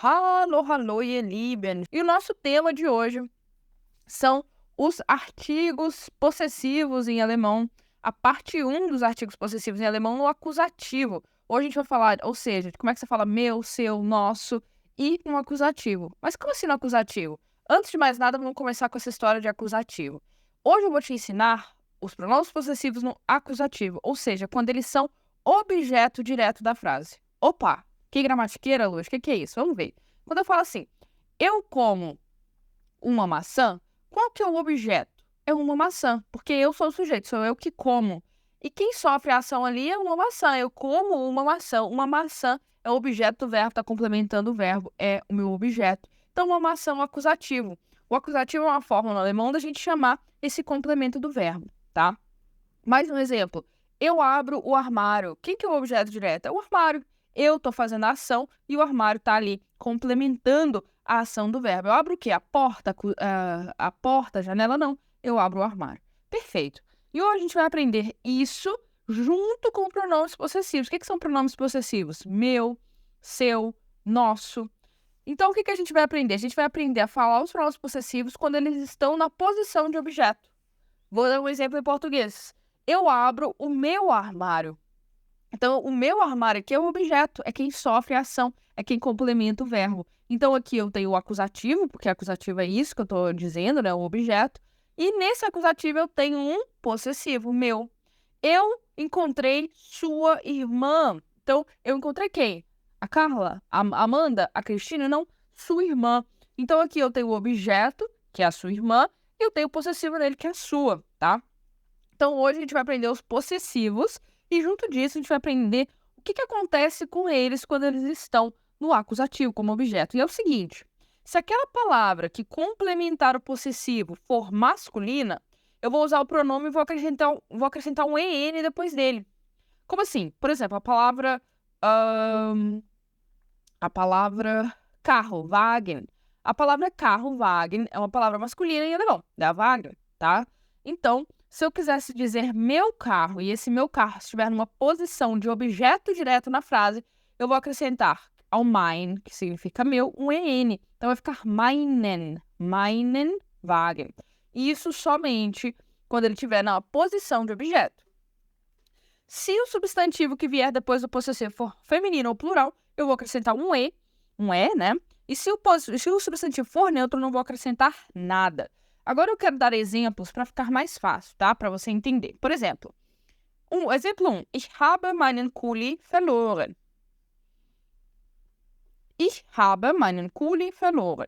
Hallo, hallo, ihr Lieben! E o nosso tema de hoje são os artigos possessivos em alemão, a parte 1 dos artigos possessivos em alemão no acusativo. Hoje a gente vai falar, ou seja, de como é que você fala meu, seu, nosso e no acusativo. Mas como assim no acusativo? Antes de mais nada, vamos começar com essa história de acusativo. Hoje eu vou te ensinar os pronomes possessivos no acusativo, ou seja, quando eles são objeto direto da frase. Opa! Que gramatiqueira, Luz? O que é isso? Vamos ver. Quando eu falo assim, eu como uma maçã, qual que é o objeto? É uma maçã, porque eu sou o sujeito, sou eu que como. E quem sofre a ação ali é uma maçã. Eu como uma maçã. Uma maçã é o objeto do verbo, está complementando o verbo, é o meu objeto. Então, uma maçã é um acusativo. O acusativo é uma forma no alemão da gente chamar esse complemento do verbo, tá? Mais um exemplo. Eu abro o armário. Quem que é o objeto direto? É o armário. Eu estou fazendo a ação e o armário está ali complementando a ação do verbo. Eu abro o quê? A porta, a janela? Não. Eu abro o armário. Perfeito. E hoje a gente vai aprender isso junto com pronomes possessivos. O que são pronomes possessivos? Meu, seu, nosso. Então, o que a gente vai aprender? A gente vai aprender a falar os pronomes possessivos quando eles estão na posição de objeto. Vou dar um exemplo em português. Eu abro o meu armário. Então, o meu armário aqui é o objeto, é quem sofre a ação, é quem complementa o verbo. Então, aqui eu tenho o acusativo, porque acusativo é isso que eu estou dizendo, né? O objeto. E nesse acusativo eu tenho um possessivo, meu. Eu encontrei sua irmã. Então, eu encontrei quem? A Carla? A Amanda? A Cristina? Não, sua irmã. Então, aqui eu tenho o objeto, que é a sua irmã, e eu tenho o possessivo dele, que é a sua, tá? Então, hoje a gente vai aprender os possessivos e, junto disso, a gente vai aprender o que acontece com eles quando eles estão no acusativo, como objeto. E é o seguinte, se aquela palavra que complementar o possessivo for masculina, eu vou usar o pronome e vou acrescentar um EN depois dele. Como assim? Por exemplo, a palavra carro, Wagen. A palavra carro, Wagen, é uma palavra masculina em alemão, da Wagen, tá? Então, se eu quisesse dizer meu carro e esse meu carro estiver numa posição de objeto direto na frase, eu vou acrescentar ao mein, que significa meu, um EN. Então, vai ficar meinen Wagen. E isso somente quando ele estiver na posição de objeto. Se o substantivo que vier depois do possessivo for feminino ou plural, eu vou acrescentar um E, né? E se o substantivo for neutro, eu não vou acrescentar nada. Agora eu quero dar exemplos para ficar mais fácil, tá? Para você entender. Por exemplo, exemplo 1. Ich habe meinen Kuli verloren. Ich habe meinen Kuli verloren.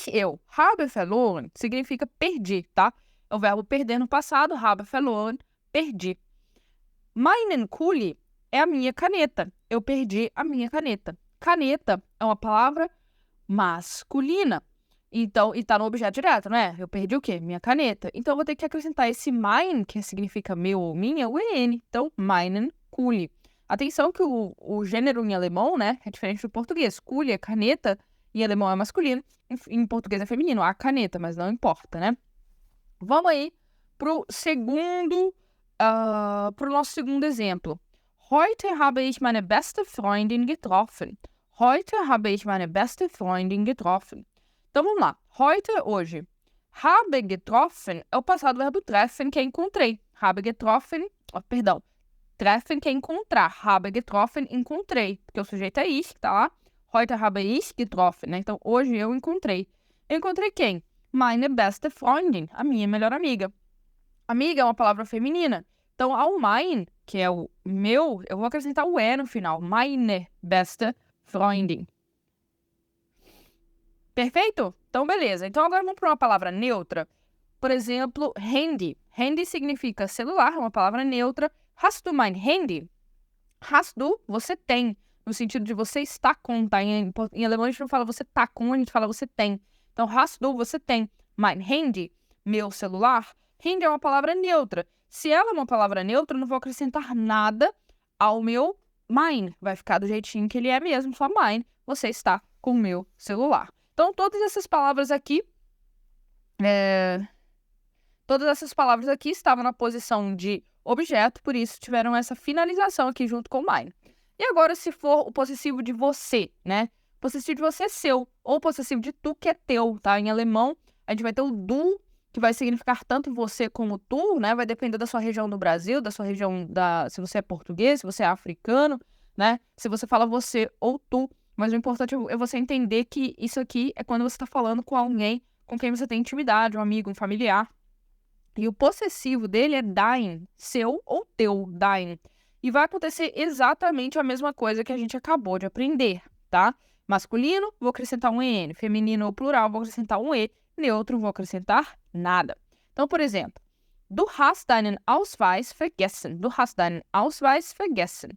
Eu, habe verloren, significa perdi, tá? É o verbo perder no passado, habe verloren, perdi. Meinen Kuli é a minha caneta. Eu perdi a minha caneta. Caneta é uma palavra masculina. Então, e tá no objeto direto, né? Eu perdi o quê? Minha caneta. Então, eu vou ter que acrescentar esse mein, que significa meu ou minha, o EN. Então, meinen Kuli. Atenção que o gênero em alemão, né, é diferente do português. Kuli é caneta, em alemão é masculino, em português é feminino, a caneta, mas não importa, né? Vamos aí pro nosso segundo exemplo. Heute habe ich meine beste Freundin getroffen. Heute habe ich meine beste Freundin getroffen. Então, vamos lá. Heute, hoje. Habe getroffen é o passado do verbo treffen, que é encontrei. Habe getroffen, treffen, que é encontrar. Habe getroffen, encontrei. Porque o sujeito é ich, tá lá. Heute habe ich getroffen, né? Então, hoje eu encontrei. Eu encontrei quem? Meine beste Freundin, a minha melhor amiga. Amiga é uma palavra feminina. Então, ao mein, que é o meu, eu vou acrescentar o E no final. Meine beste Freundin. Perfeito? Então, beleza. Então, agora vamos para uma palavra neutra. Por exemplo, Handy. Handy significa celular, é uma palavra neutra. Hast du mein Handy? Hast du, você tem. No sentido de você está com, tá? Em alemão a gente não fala você tá com, a gente fala você tem. Então, hast du, você tem. Mein Handy, meu celular. Handy é uma palavra neutra. Se ela é uma palavra neutra, eu não vou acrescentar nada ao meu mein. Vai ficar do jeitinho que ele é mesmo, só mein. Você está com o meu celular. Então, todas essas palavras aqui estavam na posição de objeto, por isso tiveram essa finalização aqui junto com o mein. E agora, se for o possessivo de você, né? possessivo de você é seu, ou possessivo de tu, que é teu, tá? Em alemão, a gente vai ter o du, que vai significar tanto você como tu, né? Vai depender da sua região do Brasil, da sua região se você é português, se você é africano, né? Se você fala você ou tu. Mas o importante é você entender que isso aqui é quando você está falando com alguém com quem você tem intimidade, um amigo, um familiar. E o possessivo dele é dein, seu ou teu, dein. E vai acontecer exatamente a mesma coisa que a gente acabou de aprender, tá? Masculino, vou acrescentar um EN. Feminino ou plural, vou acrescentar um E. Neutro, vou acrescentar nada. Então, por exemplo, du hast deinen Ausweis vergessen. Du hast deinen Ausweis vergessen.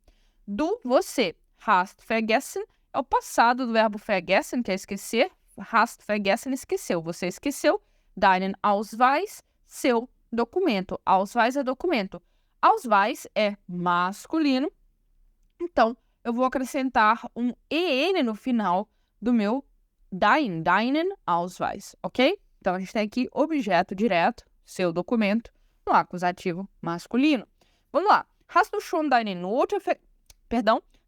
Du, você. Hast vergessen é o passado do verbo vergessen, que é esquecer. Hast vergessen, esqueceu. Você esqueceu. Deinen Ausweis, seu documento. Ausweis é documento. Ausweis é masculino. Então, eu vou acrescentar um EN no final do meu deinen Ausweis, ok? Então, a gente tem aqui objeto direto, seu documento, no acusativo masculino. Vamos lá. Hast du schon deine Note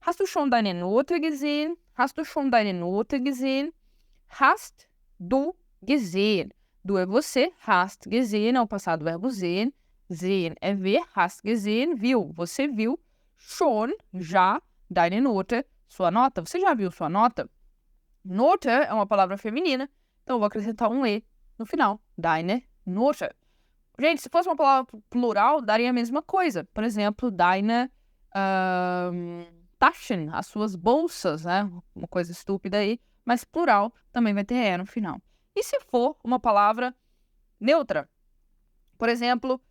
Hast du schon deine Note gesehen? Hast du schon deine Note gesehen? Hast du gesehen? Du é você, hast gesehen é o passado do verbo sehen. Sehen é ver, hast gesehen, viu. Você viu. Schon, já, deine Note, sua nota. Você já viu sua nota? Note é uma palavra feminina, então eu vou acrescentar um E no final. Deine Note. Gente, se fosse uma palavra plural, daria a mesma coisa. Por exemplo, deine Taschen, as suas bolsas, né? Uma coisa estúpida aí. Mas plural também vai ter E no final. E se for uma palavra neutra? Por exemplo,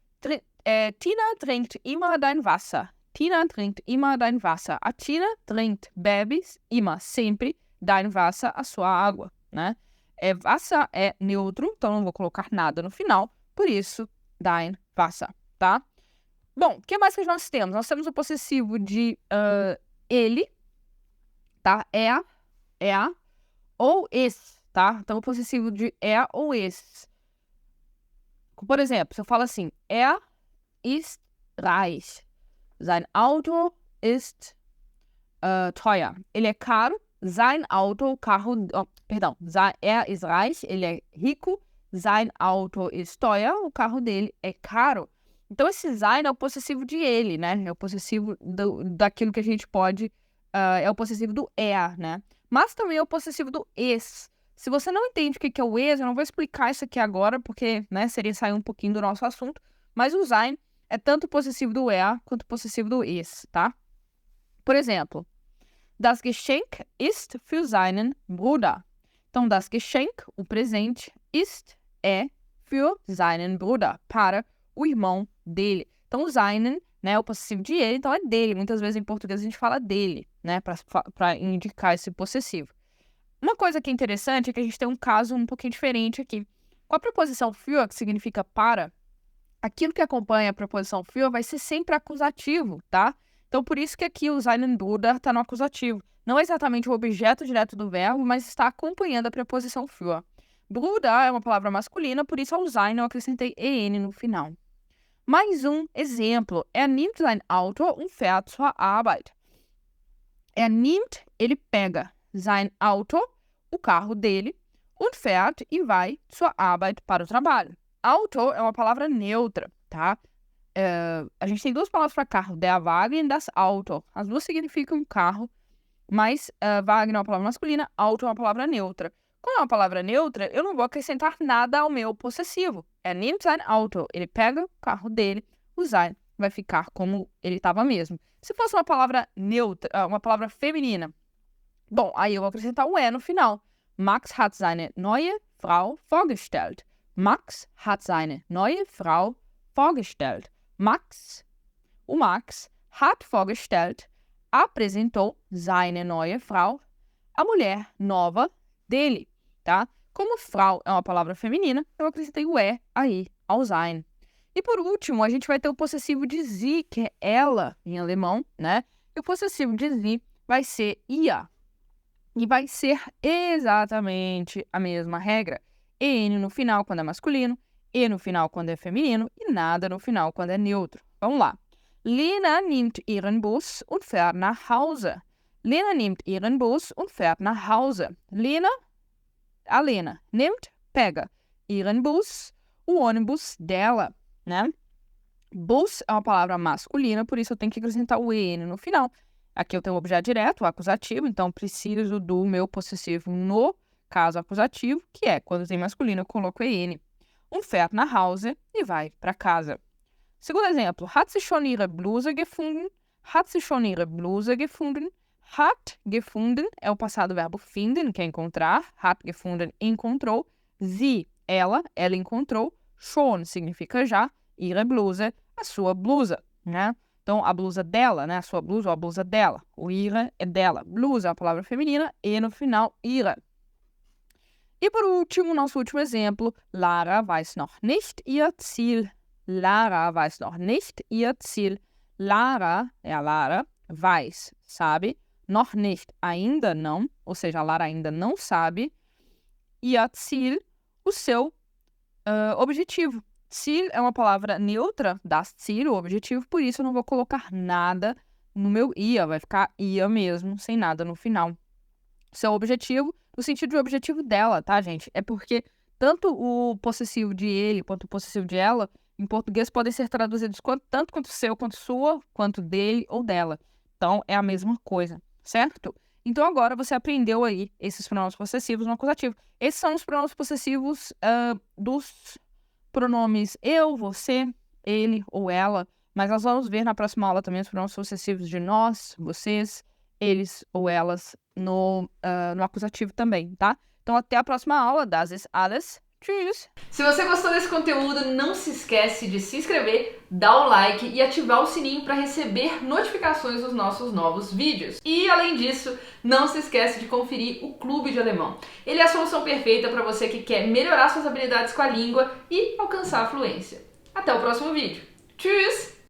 Tina trinkt immer dein Wasser. Tina trinkt immer dein Wasser. A Tina trinkt, bebe, immer, sempre, dein Wasser, a sua água, né? Wasser é neutro, então não vou colocar nada no final. Por isso, dein Wasser, tá? Bom, o que mais que nós temos? Nós temos o possessivo de ele, tá? É, ou es, tá? Então, o possessivo de é ou es. Por exemplo, se eu falo assim, ist reich. Sein Auto ist teuer. Ele é caro. Sein Auto, o carro... ist reich, ele é rico. Sein Auto ist teuer, o carro dele é caro. Então, esse sein é o possessivo de ele, né? É o possessivo daquilo que a gente pode... é o possessivo do né? Mas também é o possessivo do es. Se você não entende o que é o es, eu não vou explicar isso aqui agora, porque, né, seria sair um pouquinho do nosso assunto. Mas o sein é tanto o possessivo do quanto o possessivo do es, tá? Por exemplo, das Geschenk ist für seinen Bruder. Então, das Geschenk, o presente, ist, é, für seinen Bruder, para o irmão dele. Então, o seinen, né, é o possessivo de ele, então é dele. Muitas vezes em português a gente fala dele, né, para indicar esse possessivo. Uma coisa que é interessante é que a gente tem um caso um pouquinho diferente aqui. Com a preposição für, que significa para, aquilo que acompanha a preposição für vai ser sempre acusativo, tá? Então, por isso que aqui o seinen Bruder está no acusativo. Não é exatamente o objeto direto do verbo, mas está acompanhando a preposição für. Bruder é uma palavra masculina, por isso ao sein eu acrescentei en no final. Mais um exemplo. Nimmt sein Auto und fährt zur Arbeit. Nimmt, ele pega. Sein Auto, o carro dele, und fährt, e vai zur Arbeit, para o trabalho. Auto é uma palavra neutra, tá? A gente tem duas palavras para carro, der Wagen e das Auto. As duas significam carro, mas Wagen é uma palavra masculina, Auto é uma palavra neutra. Quando é uma palavra neutra, eu não vou acrescentar nada ao meu possessivo. Nimmt sein Auto. Ele pega o carro dele, o sein vai ficar como ele estava mesmo. Se fosse uma palavra neutra, uma palavra feminina, bom, aí eu vou acrescentar o no final. Max hat seine neue Frau vorgestellt. Max hat seine neue Frau vorgestellt. O Max hat vorgestellt, apresentou seine neue Frau, a mulher nova dele, tá? Como Frau é uma palavra feminina, eu acrescentei o aí, ao sein. E por último, a gente vai ter o possessivo de sie, que é ela em alemão, né? E o possessivo de sie vai ser ia. E vai ser exatamente a mesma regra. En no final quando é masculino, e no final quando é feminino e nada no final quando é neutro. Vamos lá. Lena nimmt ihren Bus und fährt nach Hause. Lena nimmt ihren Bus und fährt nach Hause. A Lena, nimmt, pega, ihren Bus, o ônibus dela, né? Bus é uma palavra masculina, por isso eu tenho que acrescentar o EN no final. Aqui eu tenho o objeto direto, o acusativo, então preciso do meu possessivo no caso acusativo, que é, quando tem masculino, eu coloco EN. Und fährt nach Hause e vai para casa. Segundo exemplo, hat sie schon ihre Bluse gefunden? Hat sie schon ihre Bluse gefunden? Hat gefunden é o passado verbo finden, que é encontrar. Hat gefunden, encontrou. Sie, ela encontrou. Schon significa já. Ihre Bluse, a sua blusa, né? Então, a blusa dela, né? A sua blusa ou a blusa dela. O ihre é dela. Blusa é a palavra feminina e no final, ihre. E por último, nosso último exemplo, Lara weiß noch nicht ihr Ziel. Lara weiß noch nicht ihr Ziel. Lara é a Lara, weiß, sabe, noch nicht, ainda não, ou seja, a Lara ainda não sabe, ihr Ziel, o seu objetivo. Ziel é uma palavra neutra, das Ziel, o objetivo, por isso eu não vou colocar nada no meu ia, vai ficar ia mesmo, sem nada no final. Seu objetivo, no sentido de objetivo dela, tá, gente? É porque tanto o possessivo de ele quanto o possessivo de ela, em português, podem ser traduzidos tanto quanto seu, quanto sua, quanto dele ou dela. Então, é a mesma coisa, certo? Então, agora você aprendeu aí esses pronomes possessivos no acusativo. Esses são os pronomes possessivos dos pronomes eu, você, ele ou ela. Mas nós vamos ver na próxima aula também os pronomes possessivos de nós, vocês, eles ou elas no acusativo também, tá? Então, até a próxima aula. Das ist alles. Tschüss! Se você gostou desse conteúdo, não se esquece de se inscrever, dar um like e ativar o sininho para receber notificações dos nossos novos vídeos. E, além disso, não se esquece de conferir o Clube de Alemão. Ele é a solução perfeita para você que quer melhorar suas habilidades com a língua e alcançar a fluência. Até o próximo vídeo. Tschüss!